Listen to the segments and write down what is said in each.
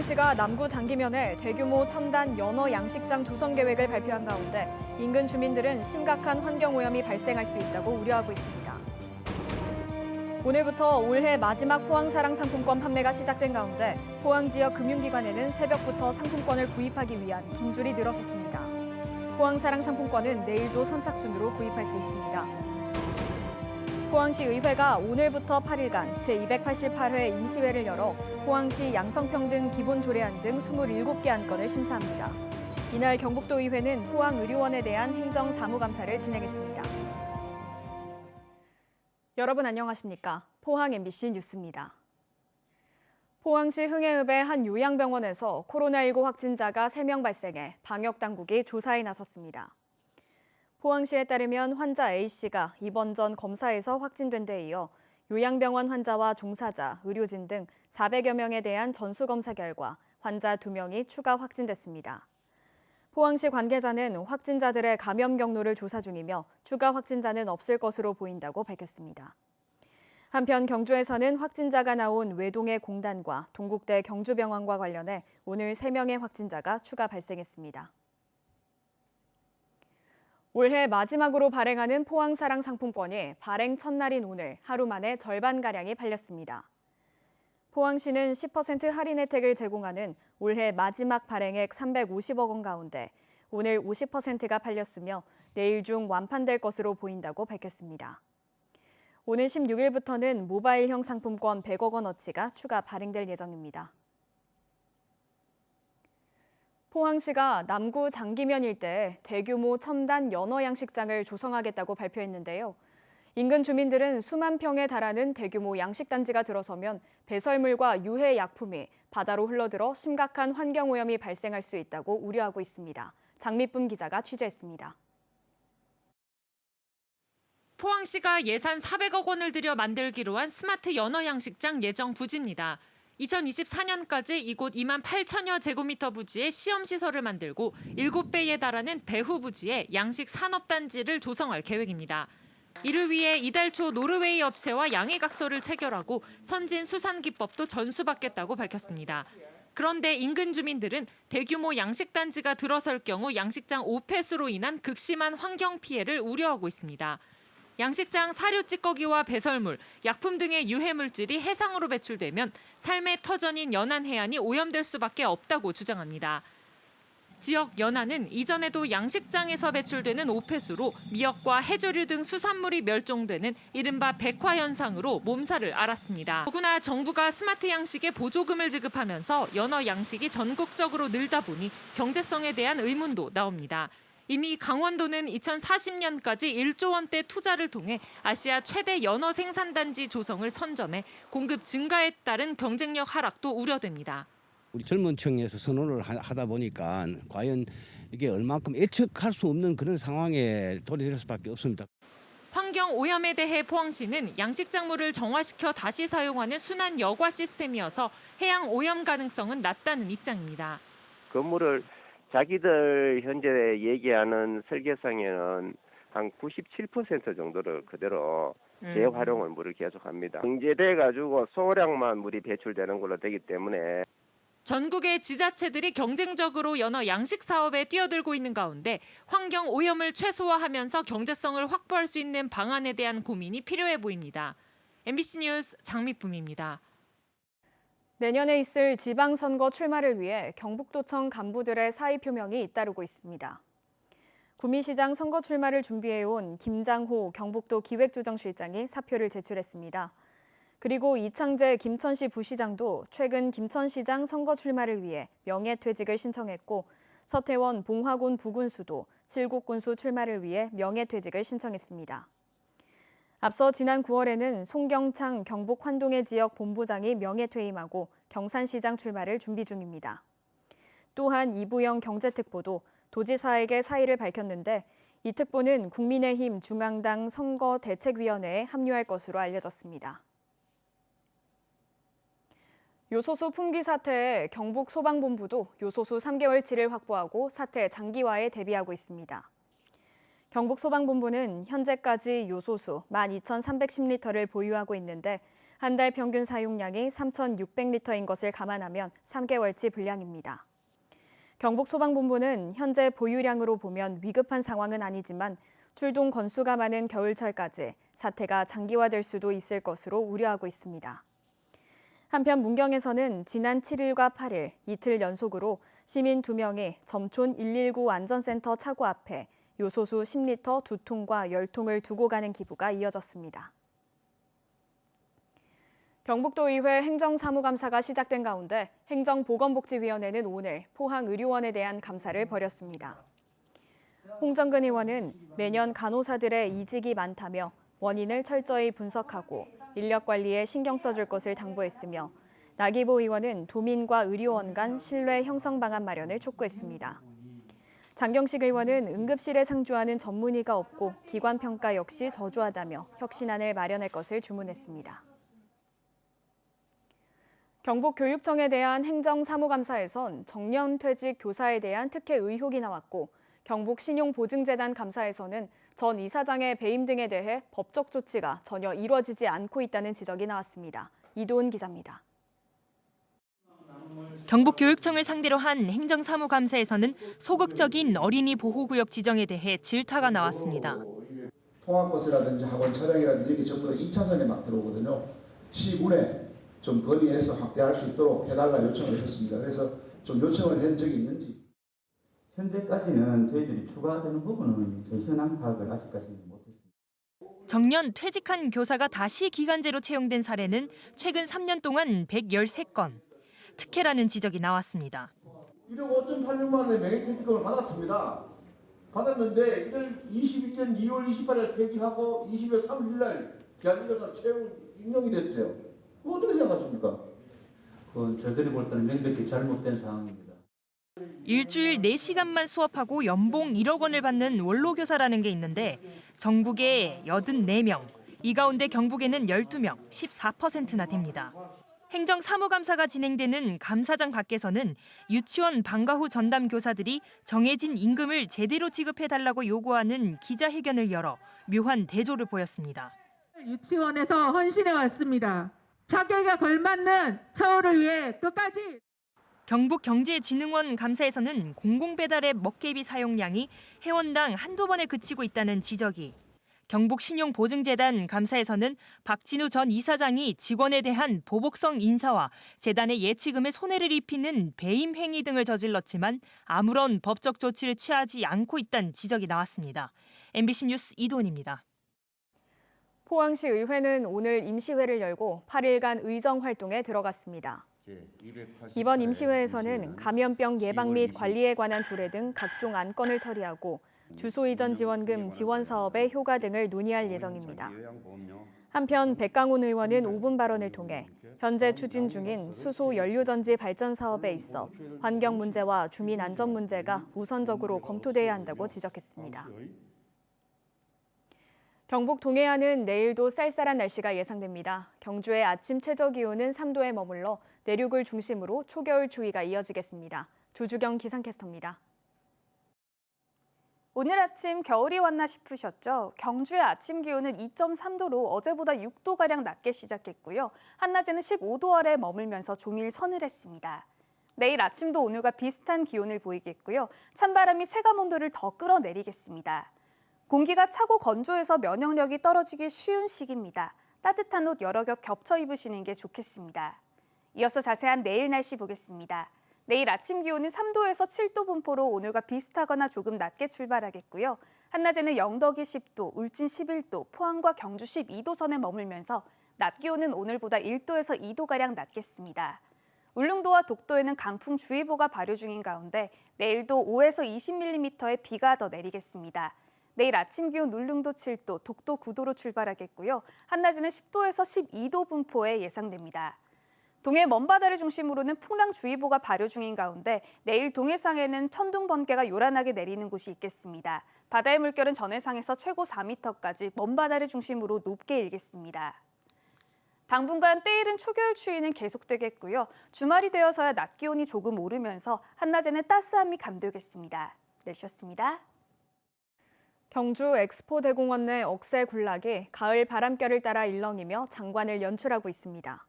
포항시가 남구 장기면에 대규모 첨단 연어 양식장 조성 계획을 발표한 가운데 인근 주민들은 심각한 환경오염이 발생할 수 있다고 우려하고 있습니다. 오늘부터 올해 마지막 포항사랑 상품권 판매가 시작된 가운데 포항 지역 금융기관에는 새벽부터 상품권을 구입하기 위한 긴 줄이 늘어섰습니다. 포항사랑 상품권은 내일도 선착순으로 구입할 수 있습니다. 포항시 의회가 오늘부터 8일간 제288회 임시회를 열어 포항시 양성평등 기본조례안 등 27개 안건을 심사합니다. 이날 경북도의회는 포항의료원에 대한 행정사무감사를 진행했습니다. 여러분 안녕하십니까? 포항 MBC 뉴스입니다. 포항시 흥해읍의 한 요양병원에서 코로나19 확진자가 3명 발생해 방역당국이 조사에 나섰습니다. 포항시에 따르면 환자 A씨가 입원 전 검사에서 확진된 데 이어 요양병원 환자와 종사자, 의료진 등 400여 명에 대한 전수검사 결과 환자 2명이 추가 확진됐습니다. 포항시 관계자는 확진자들의 감염 경로를 조사 중이며 추가 확진자는 없을 것으로 보인다고 밝혔습니다. 한편 경주에서는 확진자가 나온 외동의 공단과 동국대 경주병원과 관련해 오늘 3명의 확진자가 추가 발생했습니다. 올해 마지막으로 발행하는 포항사랑 상품권이 발행 첫날인 오늘 하루 만에 절반가량이 팔렸습니다. 포항시는 10% 할인 혜택을 제공하는 올해 마지막 발행액 350억 원 가운데 오늘 50%가 팔렸으며 내일 중 완판될 것으로 보인다고 밝혔습니다. 오는 16일부터는 모바일형 상품권 100억 원어치가 추가 발행될 예정입니다. 포항시가 남구 장기면 일대에 대규모 첨단 연어 양식장을 조성하겠다고 발표했는데요. 인근 주민들은 수만 평에 달하는 대규모 양식단지가 들어서면 배설물과 유해 약품이 바다로 흘러들어 심각한 환경오염이 발생할 수 있다고 우려하고 있습니다. 장미쁨 기자가 취재했습니다. 포항시가 예산 400억 원을 들여 만들기로 한 스마트 연어 양식장 예정 부지입니다. 2024년까지 이곳 2만 8천여 제곱미터 부지에 시험시설을 만들고 7배에 달하는 배후 부지에 양식 산업단지를 조성할 계획입니다. 이를 위해 이달 초 노르웨이 업체와 양해각서를 체결하고 선진 수산기법도 전수받겠다고 밝혔습니다. 그런데 인근 주민들은 대규모 양식단지가 들어설 경우 양식장 오폐수로 인한 극심한 환경 피해를 우려하고 있습니다. 양식장 사료 찌꺼기와 배설물, 약품 등의 유해물질이 해상으로 배출되면 삶의 터전인 연안 해안이 오염될 수밖에 없다고 주장합니다. 지역 연안은 이전에도 양식장에서 배출되는 오폐수로 미역과 해조류 등 수산물이 멸종되는 이른바 백화 현상으로 몸살을 앓았습니다. 더구나 정부가 스마트 양식에 보조금을 지급하면서 연어 양식이 전국적으로 늘다 보니 경제성에 대한 의문도 나옵니다. 이미 강원도는 2040년까지 1조 원대 투자를 통해 아시아 최대 연어 생산단지 조성을 선점해 공급 증가에 따른 경쟁력 하락도 우려됩니다. 우리 젊은 층에서 선언을 하다 보니까 과연 이게 얼마큼 예측할 수 없는 그런 상황에 도래될 수밖에 없습니다. 환경 오염에 대해 포항시는 양식작물을 정화시켜 다시 사용하는 순환 여과 시스템이어서 해양 오염 가능성은 낮다는 입장입니다. 건물을 자기들 현재 얘기하는 설계상에는 한 97% 정도를 그대로 재활용을 물을 계속합니다. 정제돼 가지고 소량만 물이 배출되는 걸로 되기 때문에 전국의 지자체들이 경쟁적으로 연어 양식 사업에 뛰어들고 있는 가운데 환경 오염을 최소화하면서 경제성을 확보할 수 있는 방안에 대한 고민이 필요해 보입니다. MBC 뉴스 장미쁨입니다. 내년에 있을 지방선거 출마를 위해 경북도청 간부들의 사의 표명이 잇따르고 있습니다. 구미시장 선거 출마를 준비해온 김장호 경북도 기획조정실장이 사표를 제출했습니다. 그리고 이창재 김천시 부시장도 최근 김천시장 선거 출마를 위해 명예퇴직을 신청했고 서태원 봉화군 부군수도 칠곡군수 출마를 위해 명예퇴직을 신청했습니다. 앞서 지난 9월에는 송경창 경북 환동의 지역 본부장이 명예퇴임하고 경산시장 출마를 준비 중입니다. 또한 이부영 경제특보도 도지사에게 사의를 밝혔는데 이 특보는 국민의힘 중앙당 선거대책위원회에 합류할 것으로 알려졌습니다. 요소수 품귀 사태에 경북 소방본부도 요소수 3개월치를 확보하고 사태 장기화에 대비하고 있습니다. 경북 소방본부는 현재까지 요소수 12,310리터를 보유하고 있는데 한 달 평균 사용량이 3,600리터인 것을 감안하면 3개월치 분량입니다. 경북소방본부는 현재 보유량으로 보면 위급한 상황은 아니지만 출동 건수가 많은 겨울철까지 사태가 장기화될 수도 있을 것으로 우려하고 있습니다. 한편 문경에서는 지난 7일과 8일 이틀 연속으로 시민 2명이 점촌 119 안전센터 차고 앞에 요소수 10리터 2통과 10통을 두고 가는 기부가 이어졌습니다. 경북도의회 행정사무감사가 시작된 가운데 행정보건복지위원회는 오늘 포항의료원에 대한 감사를 벌였습니다. 홍정근 의원은 매년 간호사들의 이직이 많다며 원인을 철저히 분석하고 인력 관리에 신경 써줄 것을 당부했으며 나기보 의원은 도민과 의료원 간 신뢰 형성 방안 마련을 촉구했습니다. 장경식 의원은 응급실에 상주하는 전문의가 없고 기관 평가 역시 저조하다며 혁신안을 마련할 것을 주문했습니다. 경북교육청에 대한 행정사무감사에선 정년퇴직 교사에 대한 특혜 의혹이 나왔고 경북신용보증재단 감사에서는 전 이사장의 배임 등에 대해 법적 조치가 전혀 이루어지지 않고 있다는 지적이 나왔습니다. 이도은 기자입니다. 경북교육청을 상대로 한 행정사무감사에서는 소극적인 어린이 보호구역 지정에 대해 질타가 나왔습니다. 통학버스라든지 학원 차량이라든지 이렇게 전부 다 2차선에 막 들어오거든요. 시군에 좀 건의해서 확대할 수 있도록 해달라 요청을 했었습니다. 그래서 좀 요청을 한 적이 있는지. 현재까지는 저희들이 추가되는 부분은 저희 현황 파악을 아직까지는 못했습니다. 정년 퇴직한 교사가 다시 기간제로 채용된 사례는 최근 3년 동안 113건. 특혜라는 지적이 나왔습니다. 1억 5,800만 원의 명예퇴직금을 받았습니다. 받았는데 이걸 21년 2월 28일 퇴직하고 20일 3일 날 기한교사 채용 임용이 됐어요. 그거 어떻게 생각하십니까? 그건 저희들이 볼 때는 명백히 잘못된 상황입니다. 일주일 4시간만 수업하고 연봉 1억 원을 받는 원로교사라는 게 있는데 전국에 84명, 이 가운데 경북에는 12명, 14%나 됩니다. 행정사무감사가 진행되는 감사장 밖에서는 유치원 방과 후 전담 교사들이 정해진 임금을 제대로 지급해달라고 요구하는 기자회견을 열어 묘한 대조를 보였습니다. 유치원에서 헌신해 왔습니다. 자격에 걸맞는 처우를 위해 끝까지. 경북경제진흥원 감사에서는 공공배달앱 먹개비 사용량이 회원당 한두 번에 그치고 있다는 지적이, 경북신용보증재단 감사에서는 박진우 전 이사장이 직원에 대한 보복성 인사와 재단의 예치금에 손해를 입히는 배임 행위 등을 저질렀지만 아무런 법적 조치를 취하지 않고 있다는 지적이 나왔습니다. MBC 뉴스 이도은입니다. 포항시 의회는 오늘 임시회를 열고 8일간 의정 활동에 들어갔습니다. 이번 임시회에서는 감염병 예방 및 관리에 관한 조례 등 각종 안건을 처리하고 주소 이전 지원금 지원 사업의 효과 등을 논의할 예정입니다. 한편 백강훈 의원은 5분 발언을 통해 현재 추진 중인 수소 연료전지 발전 사업에 있어 환경 문제와 주민 안전 문제가 우선적으로 검토돼야 한다고 지적했습니다. 경북 동해안은 내일도 쌀쌀한 날씨가 예상됩니다. 경주의 아침 최저 기온은 3도에 머물러 내륙을 중심으로 초겨울 추위가 이어지겠습니다. 조주경 기상캐스터입니다. 오늘 아침 겨울이 왔나 싶으셨죠? 경주의 아침 기온은 2.3도로 어제보다 6도가량 낮게 시작했고요. 한낮에는 15도 아래 머물면서 종일 서늘했습니다. 내일 아침도 오늘과 비슷한 기온을 보이겠고요. 찬바람이 체감온도를 더 끌어내리겠습니다. 공기가 차고 건조해서 면역력이 떨어지기 쉬운 시기입니다. 따뜻한 옷 여러 겹 겹쳐 입으시는 게 좋겠습니다. 이어서 자세한 내일 날씨 보겠습니다. 내일 아침 기온은 3도에서 7도 분포로 오늘과 비슷하거나 조금 낮게 출발하겠고요. 한낮에는 영덕이 10도, 울진 11도, 포항과 경주 12도 선에 머물면서 낮 기온은 오늘보다 1도에서 2도가량 낮겠습니다. 울릉도와 독도에는 강풍주의보가 발효 중인 가운데 내일도 5에서 20mm의 비가 더 내리겠습니다. 내일 아침 기온 울릉도 7도, 독도 9도로 출발하겠고요. 한낮에는 10도에서 12도 분포에 예상됩니다. 동해 먼바다를 중심으로는 풍랑주의보가 발효 중인 가운데 내일 동해상에는 천둥 번개가 요란하게 내리는 곳이 있겠습니다. 바다의 물결은 전해상에서 최고 4m까지 먼바다를 중심으로 높게 일겠습니다. 당분간 때이른 초겨울 추위는 계속되겠고요. 주말이 되어서야 낮 기온이 조금 오르면서 한낮에는 따스함이 감돌겠습니다. 내리셨습니다. 경주 엑스포대공원 내 억새 군락이 가을 바람결을 따라 일렁이며 장관을 연출하고 있습니다.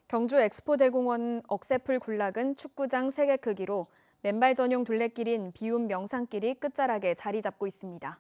경주 엑스포대공원 억새풀 군락은 축구장 3개 크기로 맨발 전용 둘레길인 비움 명산길이 끝자락에 자리 잡고 있습니다.